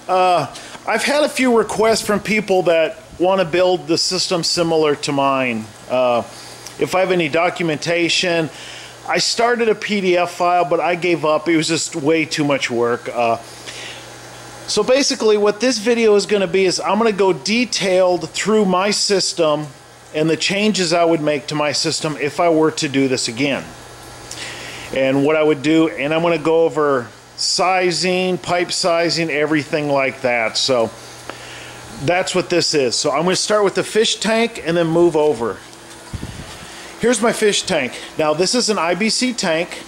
I've had a few requests from people that want to build the system similar to mine. If I have any documentation, I started a PDF file, but I gave up. It was just way too much work. So basically what this video is going to be is I'm going to go detailed through my system and the changes I would make to my system if I were to do this again. And what I would do, and I'm going to go over sizing, pipe sizing, everything like that. So that's what this is. So I'm going to start with the fish tank and then move over. Here's my fish tank. Now this is an IBC tank.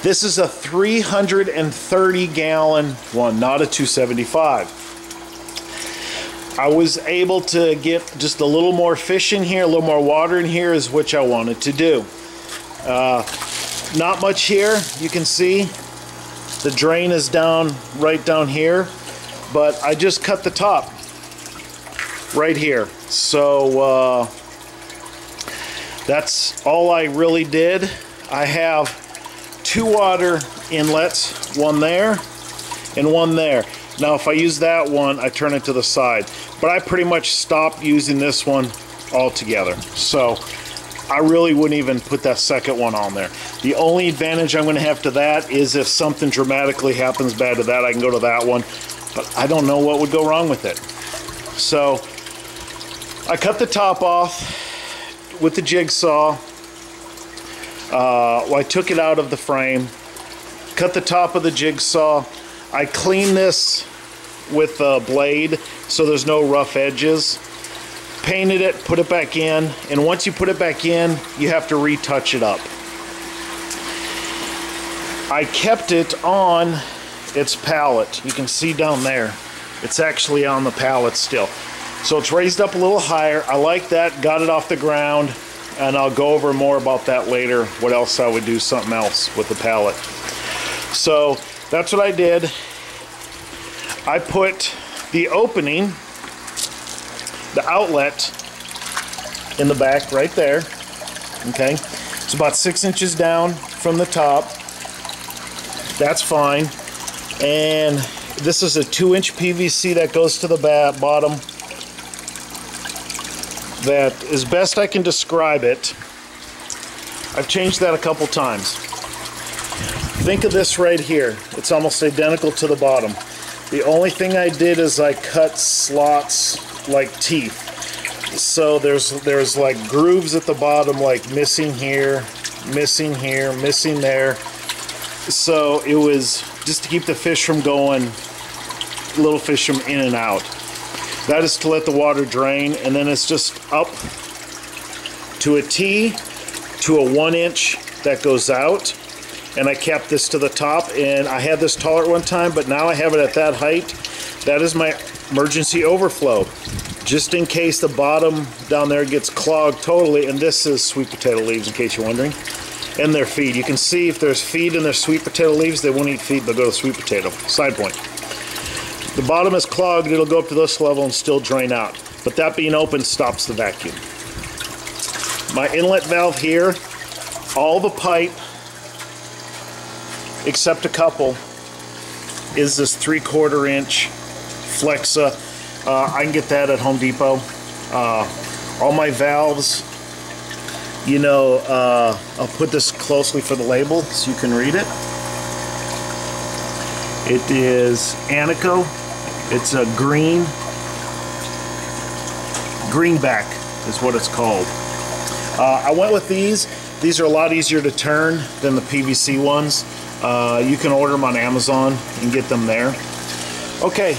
This is a 330 gallon one, not a 275. I was able to get just a little more fish in here, a little more water in here is what I wanted to do. Not much here. You can see the drain is down right down here, but I just cut the top right here. So that's all I really did. I have 2 water inlets, one there and one there. Now if I use that one, I turn it to the side, but I pretty much stopped using this one altogether. So I really wouldn't even put that second one on there. The only advantage I'm going to have to that is if something dramatically happens bad to that, I can go to that one, but I don't know what would go wrong with it. So I cut the top off with the jigsaw. I took it out of the frame, cut the top of the jigsaw. I cleaned this with a blade so there's no rough edges. Painted it, put it back in, and once you put it back in, you have to retouch it up. I kept it on its pallet. You can see down there, it's actually on the pallet still. So it's raised up a little higher. I like that, got it off the ground, and I'll go over more about that later, what else I would do, something else with the pallet. So that's what I did. I put the opening, the outlet, in the back right there. Okay, it's about 6 inches down from the top. That's fine. And this is a 2-inch PVC that goes to the bottom. That, as best I can describe it, I've changed that a couple times. Think of this right here. It's almost identical to the bottom. The only thing I did is I cut slots like teeth. So there's like grooves at the bottom, like missing here, missing here, missing there. So it was just to keep the fish from going, little fish from in and out. That is to let the water drain, and then it's just up to a T to a 1-inch that goes out. And I kept this to the top, and I had this taller at one time, but now I have it at that height. That is my emergency overflow, just in case the bottom down there gets clogged totally. And this is sweet potato leaves, in case you're wondering, and their feed. You can see if there's feed in their sweet potato leaves, they won't eat feed, they'll go to sweet potato. Side point. The bottom is clogged, it'll go up to this level and still drain out. But that being open stops the vacuum. My inlet valve here, all the pipe, except a couple, is this 3/4 inch Flexa. I can get that at Home Depot. All my valves, you know, I'll put this closely for the label so you can read it. It is Anico. It's a greenback is what it's called. I went with these. These are a lot easier to turn than the PVC ones. You can order them on Amazon and get them there. Okay,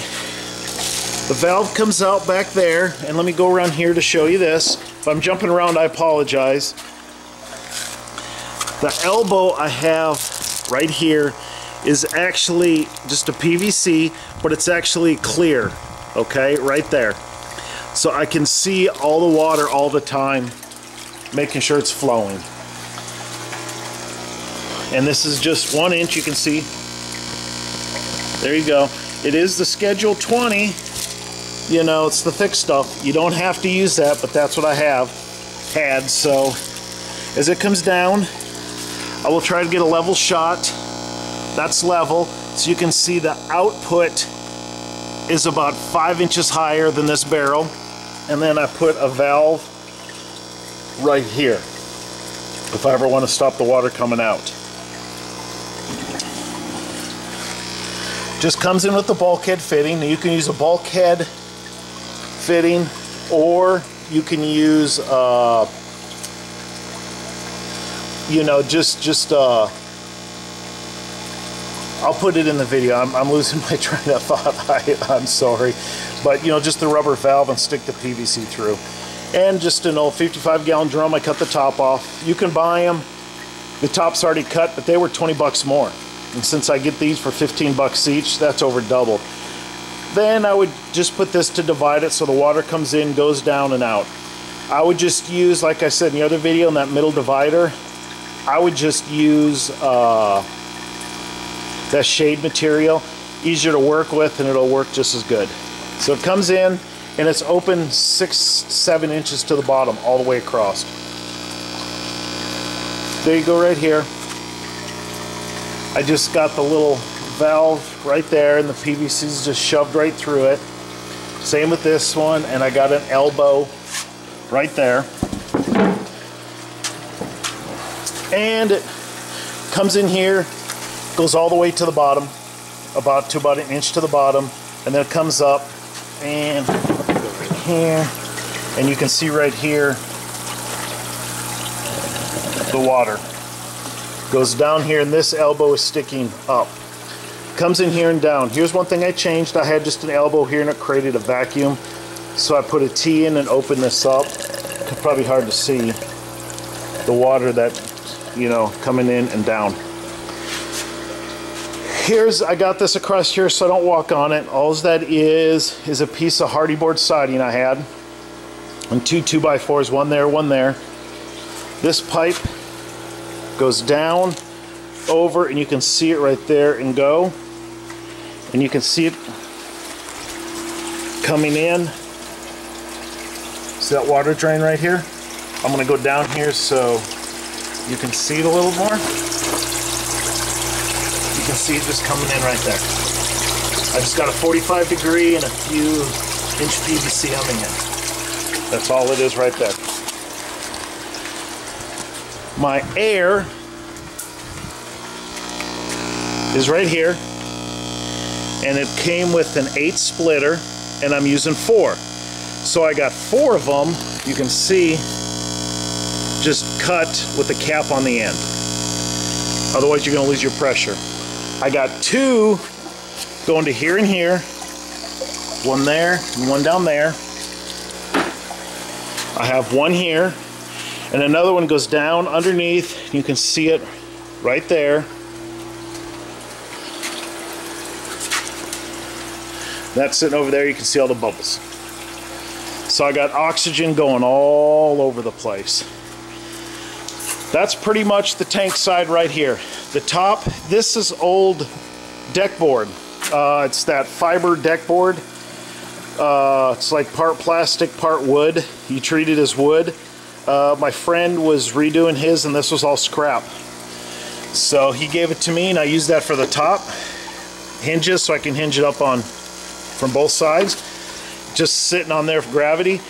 the valve comes out back there, and let me go around here to show you this. If I'm jumping around, I apologize. The elbow I have right here is actually just a PVC, but it's actually clear, okay, right there. So I can see all the water all the time, making sure it's flowing. And this is just 1 inch, you can see. There you go. It is the Schedule 20. You know, it's the thick stuff. You don't have to use that, but that's what I had. So as it comes down, I will try to get a level shot. That's level, so you can see the output is about 5 inches higher than this barrel, and then I put a valve right here if I ever want to stop the water coming out. Just comes in with the bulkhead fitting. Now you can use a bulkhead fitting, or you can use you know, I'll put it in the video. I'm losing my train of thought. I'm sorry. But, you know, just the rubber valve and stick the PVC through. And just an old 55-gallon drum. I cut the top off. You can buy them. The top's already cut, but they were 20 bucks more. And since I get these for 15 bucks each, that's over doubled. Then I would just put this to divide it so the water comes in, goes down and out. I would just use, like I said in the other video, in that middle divider, I would just use that shade material. Easier to work with, and it'll work just as good. So it comes in and it's open 6-7 inches to the bottom all the way across. There you go, right here. I just got the little valve right there, and the PVC is just shoved right through it. Same with this one, and I got an elbow right there. And it comes in here, goes all the way to the bottom, about an inch to the bottom, and then it comes up and go right here, and you can see right here the water goes down here, and this elbow is sticking up. Comes in here and down. Here's one thing I changed. I had just an elbow here and it created a vacuum, so I put a T in and opened this up. It's probably hard to see the water that, you know, coming in and down. I got this across here so I don't walk on it. All that is a piece of hardy board siding I had, and 2 2x4s, one there, one there. This pipe goes down, over, and you can see it right there and go. And you can see it coming in. See that water drain right here? I'm going to go down here so you can see it a little more. You can see it just coming in right there. I just got a 45 degree and a few inch PVC on the end. That's all it is right there. My air is right here, and it came with an 8 splitter, and I'm using 4. So I got 4 of them, you can see, just cut with the cap on the end. Otherwise you're going to lose your pressure. I got 2 going to here and here, one there and one down there. I have one here, and another one goes down underneath. You can see it right there. That's sitting over there. You can see all the bubbles. So I got oxygen going all over the place. That's pretty much the tank side right here. The top, this is old deck board. It's that fiber deck board. It's like part plastic, part wood. You treat it as wood. My friend was redoing his, and this was all scrap. So he gave it to me, and I used that for the top hinges, so I can hinge it up on from both sides. Just sitting on there for gravity.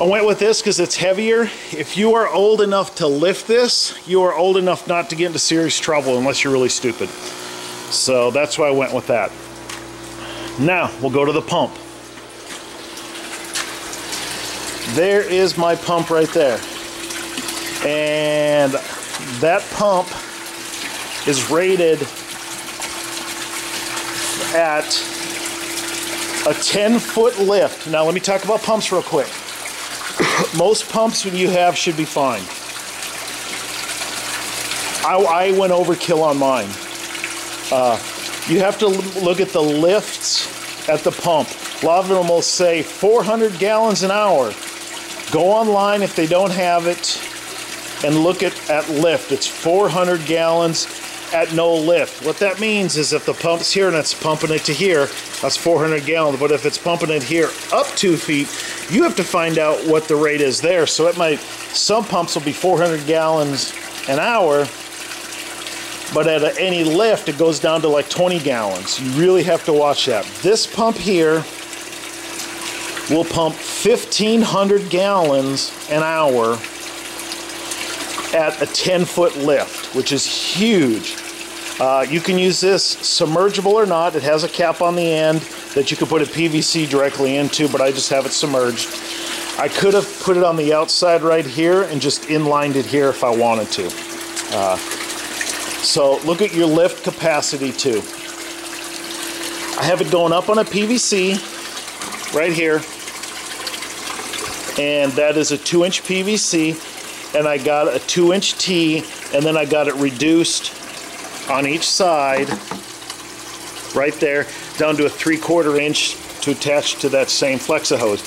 I went with this because it's heavier. If you are old enough to lift this, you are old enough not to get into serious trouble unless you're really stupid. So that's why I went with that. Now we'll go to the pump. There is my pump right there. And that pump is rated at a 10-foot lift. Now let me talk about pumps real quick. Most pumps you have should be fine. I went overkill on mine. You have to look at the lifts at the pump. A lot of them will say 400 gallons an hour. Go online if they don't have it and look at lift. It's 400 gallons at no lift. What that means is if the pump's here and it's pumping it to here, that's 400 gallons. But if it's pumping it here up 2 feet, you have to find out what the rate is there. So it might, some pumps will be 400 gallons an hour, but at any lift it goes down to like 20 gallons. You really have to watch that. This pump here will pump 1,500 gallons an hour at a 10-foot lift, which is huge. You can use this submergible or not. It has a cap on the end that you can put a PVC directly into, but I just have it submerged. I could have put it on the outside right here and just inlined it here if I wanted to. So look at your lift capacity too. I have it going up on a PVC right here, and that is a 2-inch PVC, and I got a 2-inch T, and then I got it reduced on each side right there down to a 3/4 inch to attach to that same Flexa hose.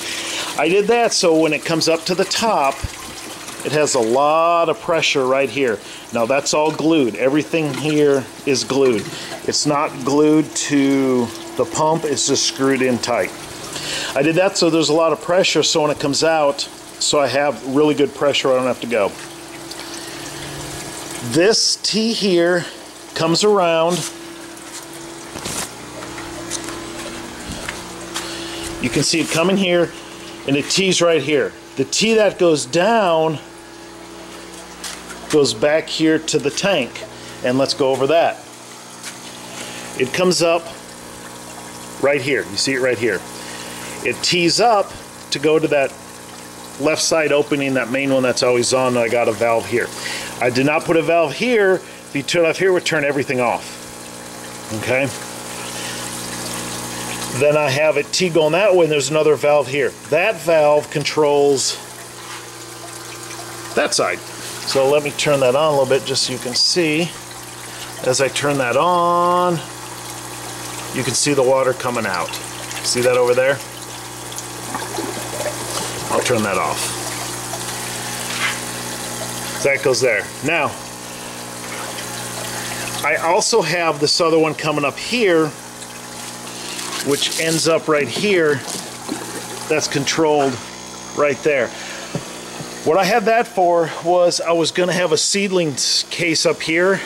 I did that so when it comes up to the top, it has a lot of pressure right here. Now that's all glued. Everything here is glued. It's not glued to the pump, it's just screwed in tight. I did that so there's a lot of pressure, so when it comes out, so I have really good pressure, I don't have to go. This T here comes around. You can see it coming here, and the T's right here. The T that goes down goes back here to the tank, and let's go over that. It comes up right here. You see it right here. It tees up to go to that left side opening, that main one that's always on. I got a valve here. I did not put a valve here. If you turn off here, it would turn everything off. Okay? Then I have it T going that way, and there's another valve here. That valve controls that side. So let me turn that on a little bit just so you can see. As I turn that on, you can see the water coming out. See that over there? I'll turn that off. That goes there. Now, I also have this other one coming up here, which ends up right here. That's controlled right there. What I had that for was I was going to have a seedlings case up here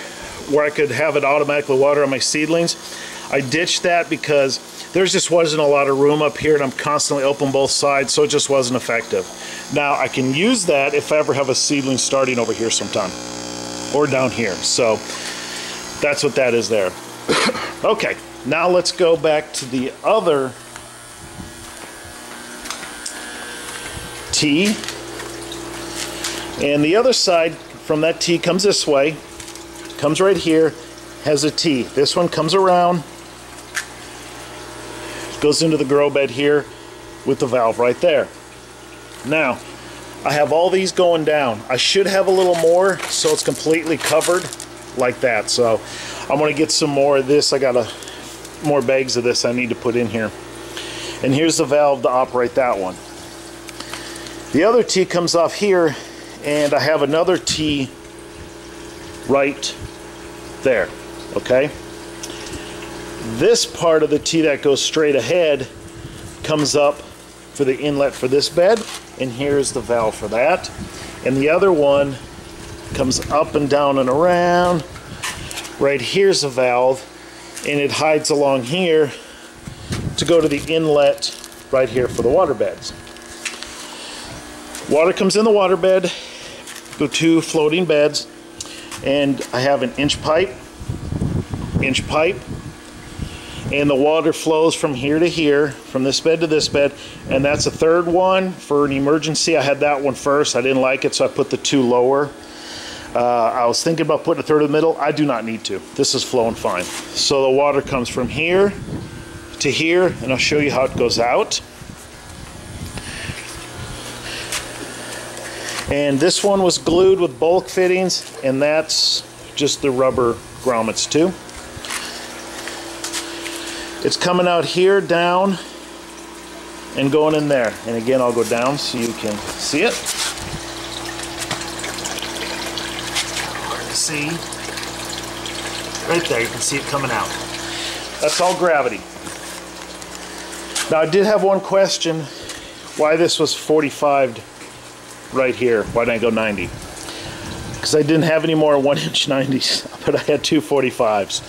where I could have it automatically water on my seedlings. I ditched that because there just wasn't a lot of room up here, and I'm constantly open both sides, so it just wasn't effective. Now I can use that if I ever have a seedling starting over here sometime, or down here. So that's what that is there. Okay, now let's go back to the other T. And the other side from that T comes this way, comes right here, has a T. This one comes around, goes into the grow bed here with the valve right there. Now, I have all these going down. I should have a little more so it's completely covered like that. So I'm going to get some more of this. I got more bags of this I need to put in here. And here's the valve to operate that one. The other T comes off here, and I have another T right there, okay? This part of the T that goes straight ahead comes up for the inlet for this bed, and here's the valve for that. And the other one comes up and down and around. Right here's a valve, and it hides along here to go to the inlet right here for the water beds. Water comes in the water bed, go to floating beds, and I have an inch pipe, and the water flows from here to here, from this bed to this bed, and that's a third one for an emergency. I had that one first. I didn't like it, so I put the two lower. I was thinking about putting a third in the middle. I do not need to. This is flowing fine. So the water comes from here to here, and I'll show you how it goes out. And this one was glued with bulk fittings, and that's just the rubber grommets too. It's coming out here, down, and going in there. And again, I'll go down so you can see it. See? Right there, you can see it coming out. That's all gravity. Now, I did have one question, why this was 45 right here. Why didn't I go 90? because I didn't have any more 1-inch 90s, but I had two 45s.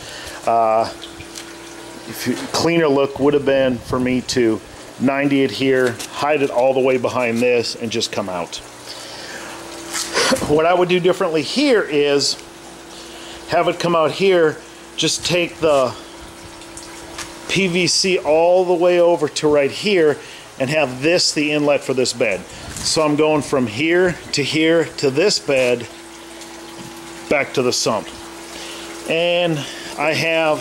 Cleaner look would have been for me to 90 it here, hide it all the way behind this, and just come out. What I would do differently here is have it come out here, just take the PVC all the way over to right here and have this the inlet for this bed. So I'm going from here to this bed back to the sump. And I have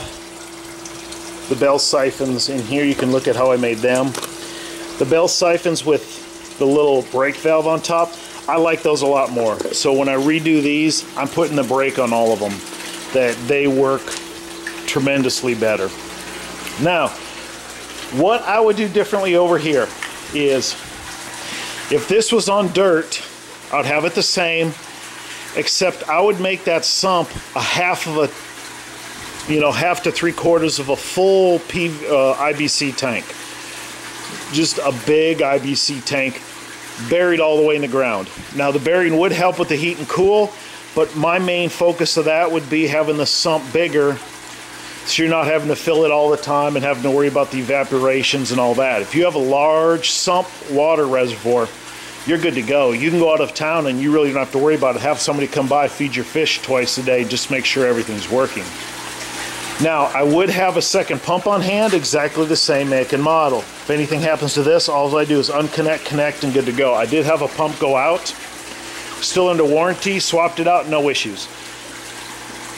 the bell siphons in here. You can look at how I made them. The bell siphons with the little brake valve on top, I like those a lot more. So when I redo these, I'm putting the brake on all of them, that they work tremendously better. Now, what I would do differently over here is, if this was on dirt, I'd have it the same, except I would make that sump a half to 3/4 of a full IBC tank. Just a big IBC tank buried all the way in the ground. Now the burying would help with the heat and cool, but my main focus of that would be having the sump bigger, so you're not having to fill it all the time and having to worry about the evaporations and all that. If you have a large sump water reservoir, you're good to go. You can go out of town and you really don't have to worry about it. Have somebody come by, feed your fish twice a day, just make sure everything's working. Now, I would have a second pump on hand, exactly the same make and model. If anything happens to this, all I do is unconnect, connect, and good to go. I did have a pump go out, still under warranty, swapped it out, no issues.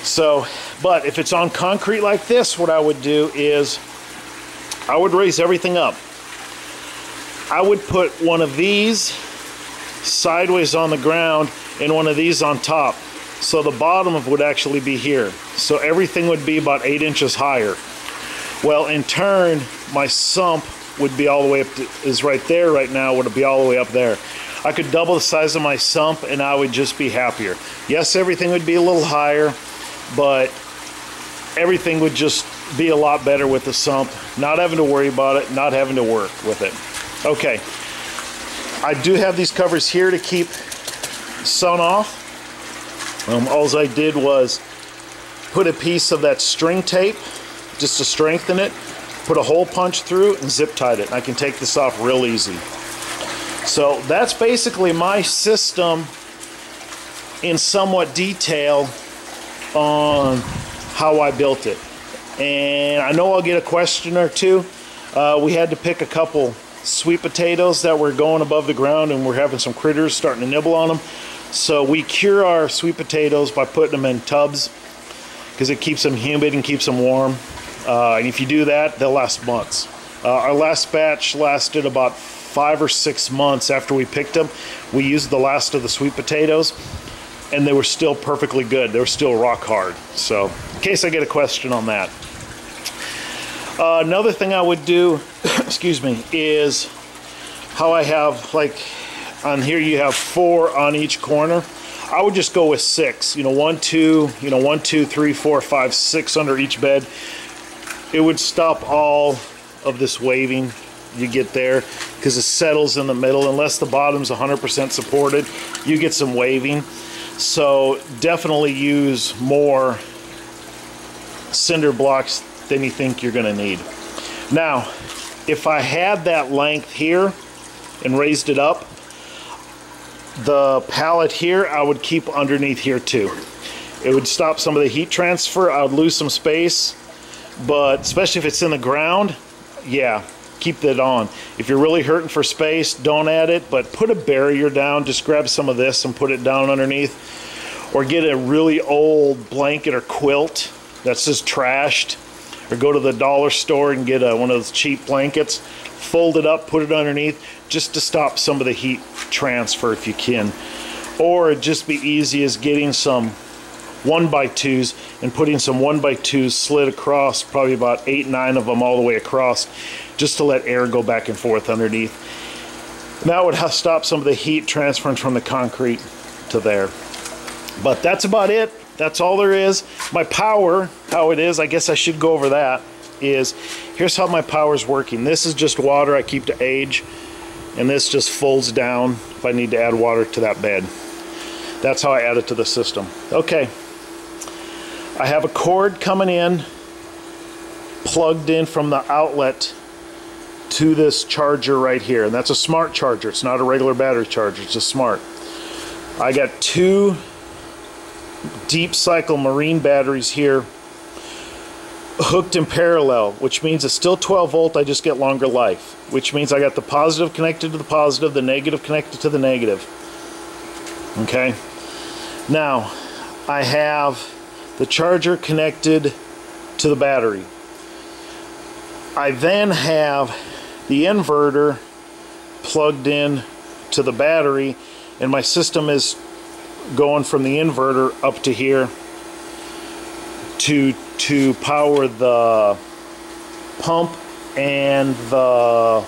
So, but if it's on concrete like this, what I would do is I would raise everything up. I would put one of these sideways on the ground and one of these on top. So the bottom of would actually be here. So everything would be about 8 inches higher. Well, in turn, my sump would be all the way up to, is right there right now, would be all the way up there. I could double the size of my sump and I would just be happier. Yes, everything would be a little higher, but everything would just be a lot better with the sump, not having to worry about it, not having to work with it. Okay, I do have these covers here to keep sun off. All I did was put a piece of that string tape just to strengthen it, put a hole punch through, and zip tied it. And I can take this off real easy. So that's basically my system in somewhat detail on how I built it. And I know I'll get a question or two. We had to pick a couple sweet potatoes that were going above the ground and we're having some critters starting to nibble on them. So we cure our sweet potatoes by putting them in tubs because it keeps them humid and keeps them warm. And if you do that, they'll last months. Our last batch lasted about 5 or 6 months after we picked them. We used the last of the sweet potatoes and they were still perfectly good. They were still rock hard. So in case I get a question on that. Another thing I would do, excuse me, is how I have, like on here you have 4 on each corner. I would just go with 6, 1, 2, 1, 2, 3, 4, 5, 6 under each bed. It would stop all of this waving you get there because it settles in the middle. Unless the bottom's 100% supported, you get some waving. So definitely use more cinder blocks than you think you're going to need. Now, if I had that length here and raised it up, the pallet here I would keep underneath here too. It would stop some of the heat transfer. I would lose some space, but especially if it's in the ground, yeah, keep that on. If you're really hurting for space, don't add it, but put a barrier down. Just grab some of this and put it down underneath, or get a really old blanket or quilt that's just trashed, or go to the dollar store and get one of those cheap blankets, fold it up, put it underneath, just to stop some of the heat transfer if you can. Or it'd just be easy as getting some 1x2s and putting some 1x2s slid across, probably about 8, 9 of them all the way across, just to let air go back and forth underneath. And that would stop some of the heat transferring from the concrete to there. But that's about it. That's all there is. My power, how it is, I guess I should go over that, is here's how my power is working. This is just water I keep to age, and this just folds down if I need to add water to that bed. That's how I add it to the system. Okay, I have a cord coming in, plugged in from the outlet to this charger right here, and that's a smart charger. It's not a regular battery charger, it's a smart. I got 2 deep cycle marine batteries here hooked in parallel, which means it's still 12 volt, I just get longer life, which means I got the positive connected to the positive, the negative connected to the negative. Okay, now I have the charger connected to the battery. I then have the inverter plugged in to the battery, and my system is going from the inverter up to here to power the pump and the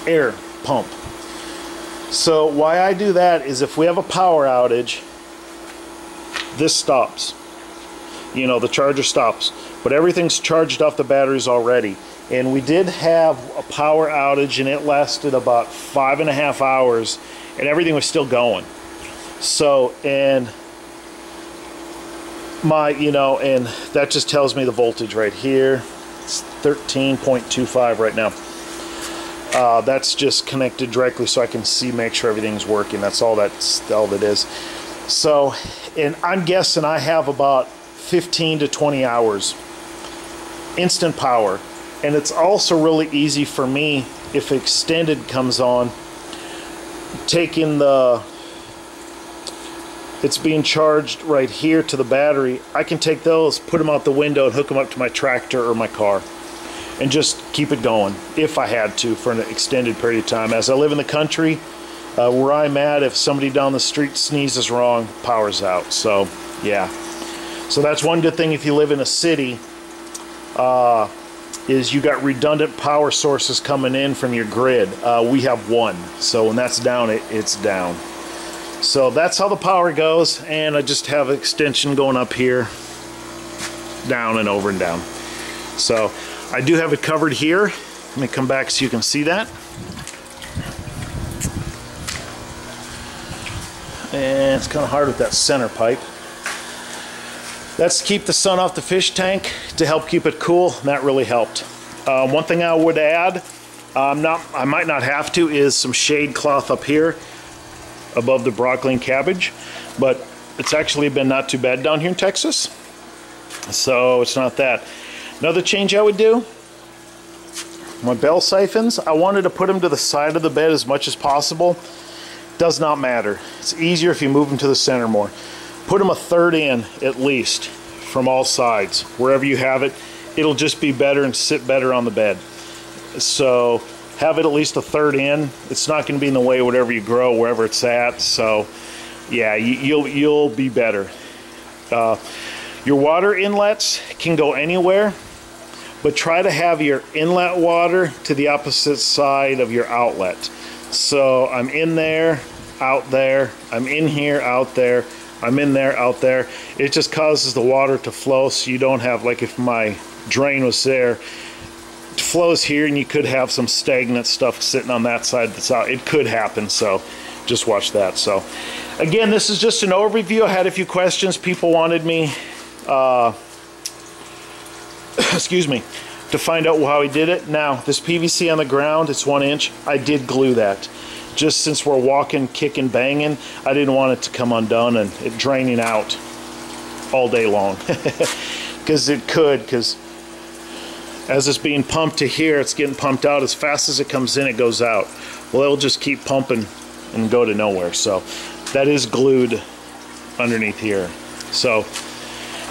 air pump. So why I do that is if we have a power outage, this stops. You know, the charger stops, but everything's charged off the batteries already. And we did have a power outage, and it lasted about 5.5 hours, and everything was still going. So, and and that just tells me the voltage right here. It's 13.25 right now. That's just connected directly so I can see, make sure everything's working. That's all that is. So, and I'm guessing I have about 15 to 20 hours instant power. And it's also really easy for me, if extended comes on, taking it's being charged right here to the battery, I can take those, put them out the window, and hook them up to my tractor or my car, and just keep it going if I had to for an extended period of time. As I live in the country, where I'm at, if somebody down the street sneezes wrong, power's out. So yeah, so that's one good thing if you live in a city, is you got redundant power sources coming in from your grid. We have one, so when that's down, it's down. So that's how the power goes, and I just have an extension going up here, down and over and down. So I do have it covered here. Let me come back so you can see that. And it's kind of hard with that center pipe. That's to keep the sun off the fish tank, to help keep it cool, and that really helped. One thing I would add, I might not have to, is some shade cloth up here above the broccoli and cabbage, but it's actually been not too bad down here in Texas, so it's not that. Another change I would do, my bell siphons, I wanted to put them to the side of the bed as much as possible. Does not matter. It's easier if you move them to the center more. Put them 1/3 in at least from all sides. Wherever you have it, it'll just be better and sit better on the bed. So have it at least 1/3 in. It's not going to be in the way of whatever you grow, wherever it's at. So yeah, you'll be better. Your water inlets can go anywhere, but try to have your inlet water to the opposite side of your outlet. So I'm in there, out there, I'm in here, out there, I'm in there, out there. It just causes the water to flow, so you don't have, like if my drain was there, it flows here and you could have some stagnant stuff sitting on that side that's out. It could happen, so just watch that. So again, this is just an overview. I had a few questions. People wanted me excuse me, to find out how he did it. Now, this PVC on the ground, it's 1 inch. I did glue that. Just since we're walking, kicking, banging, I didn't want it to come undone and it draining out all day long. Because it could, because as it's being pumped to here, it's getting pumped out. As fast as it comes in, it goes out. Well, it'll just keep pumping and go to nowhere. So that is glued underneath here. So,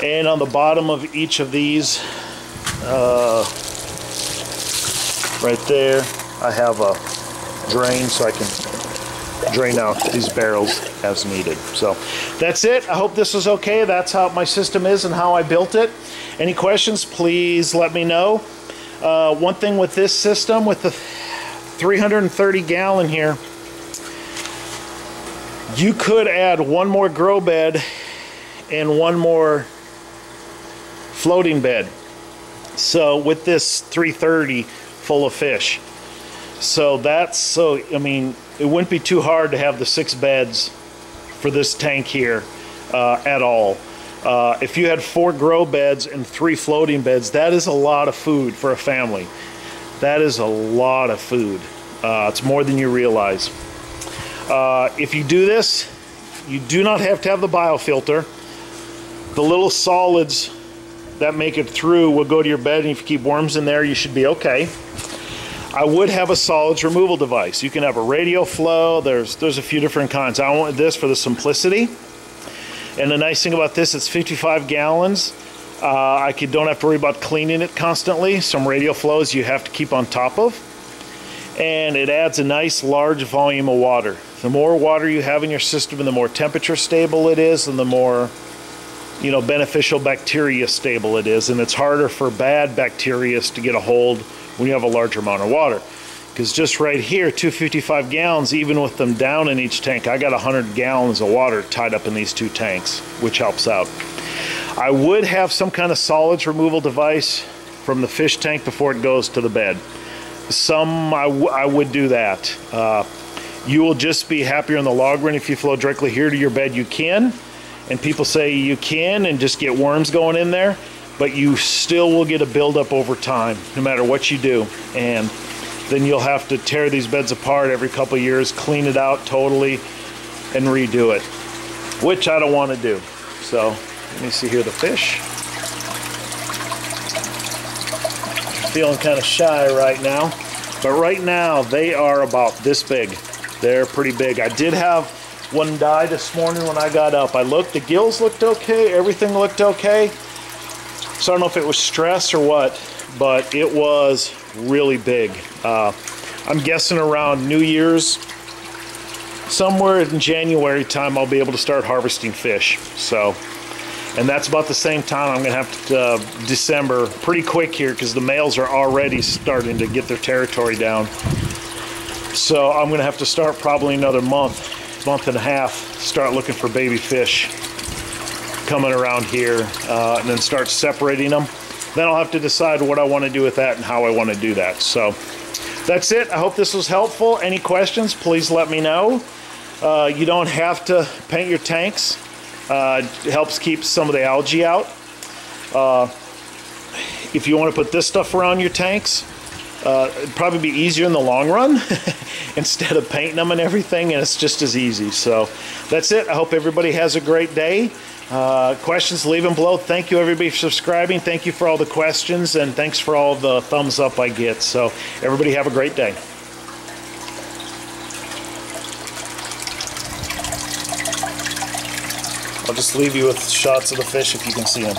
and on the bottom of each of these, right there, I have a drain so I can drain out these barrels as needed. So that's it. I hope this was okay. That's how my system is and how I built it. Any questions, please let me know. One thing with this system, with the 330 gallon here, you could add one more grow bed and one more floating bed. So with this 330 full of fish. So that's, so I mean, it wouldn't be too hard to have the 6 beds for this tank here at all. If you had 4 grow beds and 3 floating beds, that is a lot of food for a family. That is a lot of food. It's more than you realize. If you do this, you do not have to have the biofilter. The little solids that make it through will go to your bed, and if you keep worms in there, you should be okay. I would have a solids removal device. You can have a radial flow. There's a few different kinds. I want this for the simplicity. And the nice thing about this, it's 55 gallons. I don't have to worry about cleaning it constantly. Some radial flows you have to keep on top of. And it adds a nice large volume of water. The more water you have in your system and the more temperature stable it is, and the more beneficial bacteria stable it is. And it's harder for bad bacteria to get a hold when you have a larger amount of water. Because just right here, 255 gallons, even with them down in each tank, I got 100 gallons of water tied up in these 2 tanks, which helps out. I would have some kind of solids removal device from the fish tank before it goes to the bed. I would do that. You will just be happier in the long run if you flow directly here to your bed. You can, and people say you can and just get worms going in there, but you still will get a buildup over time no matter what you do. And then you'll have to tear these beds apart every couple of years, clean it out totally, and redo it, which I don't want to do. So let me see here the fish. Feeling kind of shy right now, but right now they are about this big. They're pretty big. I did have one die this morning when I got up. I looked, the gills looked okay, everything looked okay. So I don't know if it was stress or what, but it was really big. I'm guessing around New Year's, somewhere in January time, I'll be able to start harvesting fish. So, and that's about the same time I'm gonna have to, December, pretty quick here, because the males are already starting to get their territory down. So I'm gonna have to start probably another month and a half, start looking for baby fish coming around here, and then start separating them. Then I'll have to decide what I want to do with that and how I want to do that. So that's it. I hope this was helpful. Any questions, please let me know. You don't have to paint your tanks. It helps keep some of the algae out. If you want to put this stuff around your tanks, it'd probably be easier in the long run instead of painting them and everything, and it's just as easy. So that's it. I hope everybody has a great day. Questions, leave them below. Thank you everybody for subscribing. Thank you for all the questions, and thanks for all the thumbs up I get. So everybody have a great day. I'll just leave you with shots of the fish if you can see them.